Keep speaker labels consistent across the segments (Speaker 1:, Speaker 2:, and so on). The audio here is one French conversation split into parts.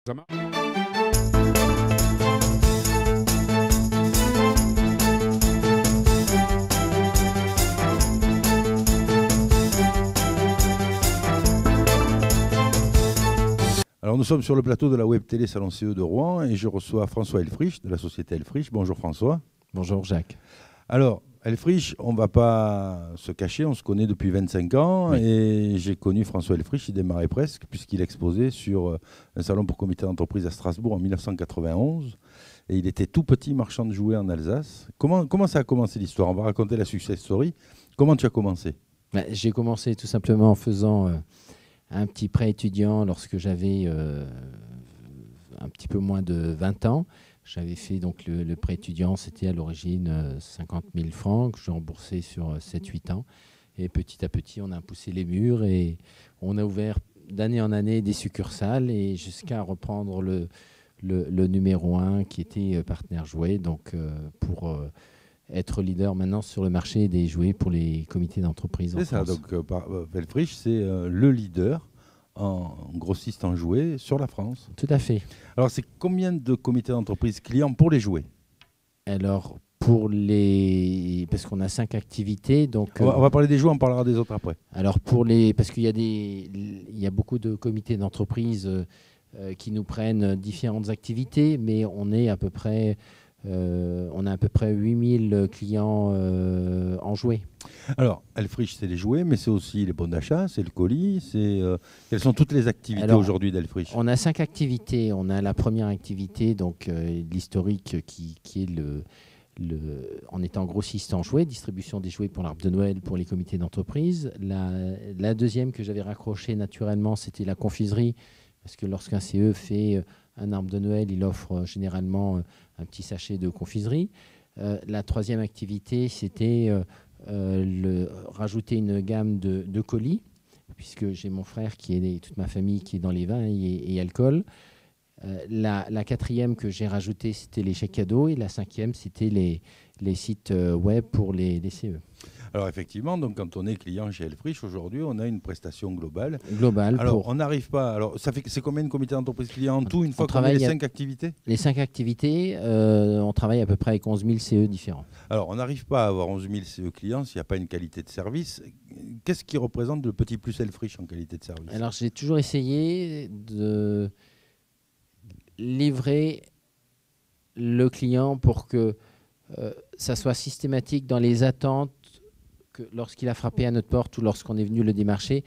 Speaker 1: Ça marche.
Speaker 2: Alors nous sommes sur le plateau de la Web Télé Salon CE de Rouen et je reçois François Helfrich de la société Helfrich. Bonjour François.
Speaker 3: Bonjour Jacques.
Speaker 2: Alors Helfrich, on ne va pas se cacher, on se connaît depuis 25 ans
Speaker 3: Oui.
Speaker 2: Et j'ai connu François Helfrich, il démarrait presque puisqu'il exposait sur un salon pour comité d'entreprise à Strasbourg en 1991 et il était tout petit marchand de jouets en Alsace. Comment ça a commencé l'histoire? On va raconter la success story. Comment tu as commencé?
Speaker 3: J'ai commencé tout simplement en faisant un petit prêt étudiant lorsque j'avais un petit peu moins de 20 ans. J'avais fait donc le prêt étudiant, c'était à l'origine 50 000 francs que j'ai remboursé sur 7-8 ans. Et petit à petit, on a poussé les murs et on a ouvert d'année en année des succursales et jusqu'à reprendre le numéro 1 qui était Partenaire Jouet, donc pour être leader maintenant sur le marché des jouets pour les comités d'entreprise.
Speaker 2: C'est ça, donc Helfrich, c'est le leader en grossiste en jouets sur la France.
Speaker 3: Tout à fait.
Speaker 2: Alors, c'est combien de comités d'entreprise clients pour les jouets?
Speaker 3: Alors, parce qu'on a 5 activités. Donc,
Speaker 2: on va parler des jouets, on parlera des autres après.
Speaker 3: Alors, parce qu'il y a beaucoup de comités d'entreprise qui nous prennent différentes activités, mais on a à peu près 8000 clients en jouets.
Speaker 2: Alors, Helfrich, c'est les jouets, mais c'est aussi les bons d'achat, c'est le colis, quelles sont toutes les activités aujourd'hui d'Helfrich?
Speaker 3: On a 5 activités. On a la première activité, donc l'historique, qui est en étant grossiste en jouets, distribution des jouets pour l'arbre de Noël pour les comités d'entreprise. La deuxième que j'avais raccrochée naturellement, c'était la confiserie, parce que lorsqu'un CE fait un arbre de Noël, il offre généralement un petit sachet de confiserie. La troisième activité, c'était rajouter une gamme de colis, puisque j'ai mon frère toute ma famille qui est dans les vins et alcool. La quatrième que j'ai rajoutée, c'était les chèques cadeaux. Et la cinquième, c'était les sites web pour les CE.
Speaker 2: Alors effectivement, donc quand on est client chez Helfrich, aujourd'hui, on a une prestation globale.
Speaker 3: Alors,
Speaker 2: on n'arrive pas. Alors, c'est combien de comités d'entreprise clients en tout, une fois qu'on a les 5 activités?
Speaker 3: Les 5 activités, on travaille à peu près avec 11 000 CE différents.
Speaker 2: Alors, on n'arrive pas à avoir 11 000 CE clients s'il n'y a pas une qualité de service. Qu'est-ce qui représente le petit plus Helfrich en qualité de service?
Speaker 3: Alors, j'ai toujours essayé de livrer le client pour que ça soit systématique dans les attentes lorsqu'il a frappé à notre porte ou lorsqu'on est venu le démarcher,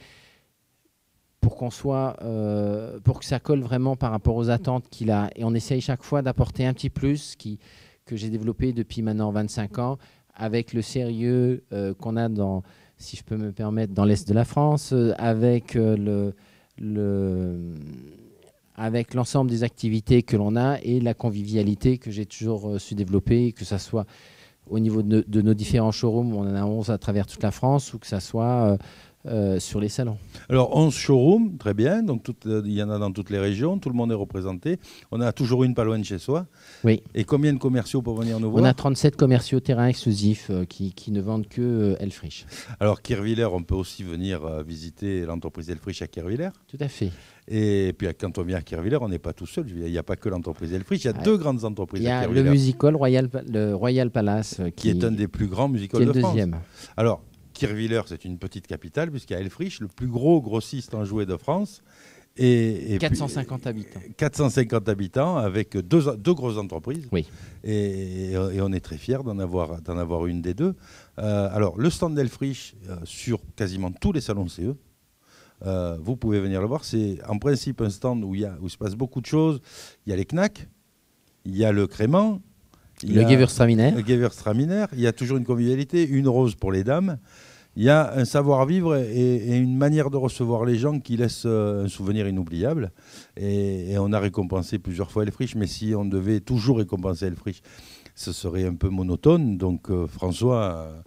Speaker 3: pour que ça colle vraiment par rapport aux attentes qu'il a. Et on essaye chaque fois d'apporter un petit plus que j'ai développé depuis maintenant 25 ans, avec le sérieux qu'on a si je peux me permettre, dans l'Est de la France, avec avec l'ensemble des activités que l'on a et la convivialité que j'ai toujours su développer, que ça soit au niveau de nos différents showrooms, on en a 11 à travers toute la France, ou que ça soit sur les salons.
Speaker 2: Alors 11 showrooms, très bien, donc il y en a dans toutes les régions, tout le monde est représenté. On a toujours une pas loin de chez soi.
Speaker 3: Oui.
Speaker 2: Et combien de commerciaux pour venir nous voir?
Speaker 3: On a 37 commerciaux terrain exclusifs qui ne vendent que Helfrich.
Speaker 2: Alors Kirchwiller, on peut aussi venir visiter l'entreprise Helfrich à Kirchwiller.
Speaker 3: Tout à fait.
Speaker 2: Et puis quand on vient à Kirchwiller, on n'est pas tout seul. Il n'y a pas que l'entreprise Helfrich, il y a deux grandes entreprises à Kirchwiller.
Speaker 3: Il y a le musical le Royal Palace
Speaker 2: qui est un des plus grands musicals de France.
Speaker 3: Qui est le deuxième.
Speaker 2: Alors Kirchwiller, c'est une petite capitale, puisqu'il y a Helfrich, le plus gros grossiste en jouets de France. Et
Speaker 3: 450 habitants.
Speaker 2: 450 habitants avec deux grosses entreprises.
Speaker 3: Oui.
Speaker 2: Et on est très fiers d'en avoir une des deux. Alors, le stand d'Helfrich sur quasiment tous les salons CE, vous pouvez venir le voir. C'est en principe un stand où il se passe beaucoup de choses. Il y a les Knack, il y a le Crément,
Speaker 3: le Gewürztraminer.
Speaker 2: Il y a toujours une convivialité, une rose pour les dames. Il y a un savoir-vivre et une manière de recevoir les gens qui laisse un souvenir inoubliable. Et on a récompensé plusieurs fois Helfrich, mais si on devait toujours récompenser Helfrich, ce serait un peu monotone. Donc François,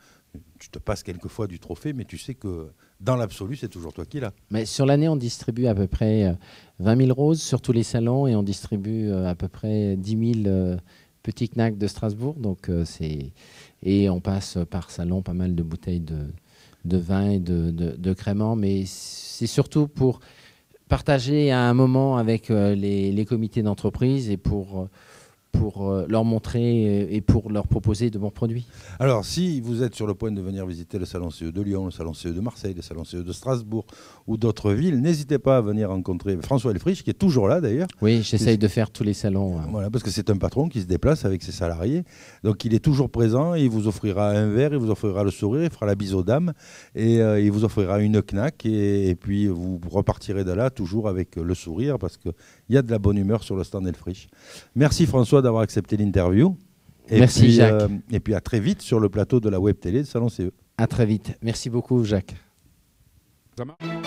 Speaker 2: tu te passes quelquefois du trophée, mais tu sais que dans l'absolu, c'est toujours toi qui l'as.
Speaker 3: Mais sur l'année, on distribue à peu près 20 000 roses sur tous les salons et on distribue à peu près 10 000 petits knacks de Strasbourg. Donc, et on passe par salon pas mal de bouteilles de vin et de crément, mais c'est surtout pour partager à un moment avec les comités d'entreprise et pour leur montrer et pour leur proposer de bons produits.
Speaker 2: Alors, si vous êtes sur le point de venir visiter le Salon CE de Lyon, le Salon CE de Marseille, le Salon CE de Strasbourg ou d'autres villes, n'hésitez pas à venir rencontrer François Helfrich, qui est toujours là d'ailleurs.
Speaker 3: Oui, j'essaye de faire tous les salons.
Speaker 2: Voilà, parce que c'est un patron qui se déplace avec ses salariés. Donc, il est toujours présent, il vous offrira un verre, il vous offrira le sourire, il fera la bise aux dames et il vous offrira une knack et puis vous repartirez de là toujours avec le sourire parce qu'il y a de la bonne humeur sur le stand Helfrich. Merci François d'avoir accepté l'interview.
Speaker 3: Merci
Speaker 2: puis,
Speaker 3: Jacques.
Speaker 2: Et puis à très vite sur le plateau de la Web Télé de Salon CE.
Speaker 3: À très vite. Merci beaucoup Jacques.
Speaker 1: Ça marche ?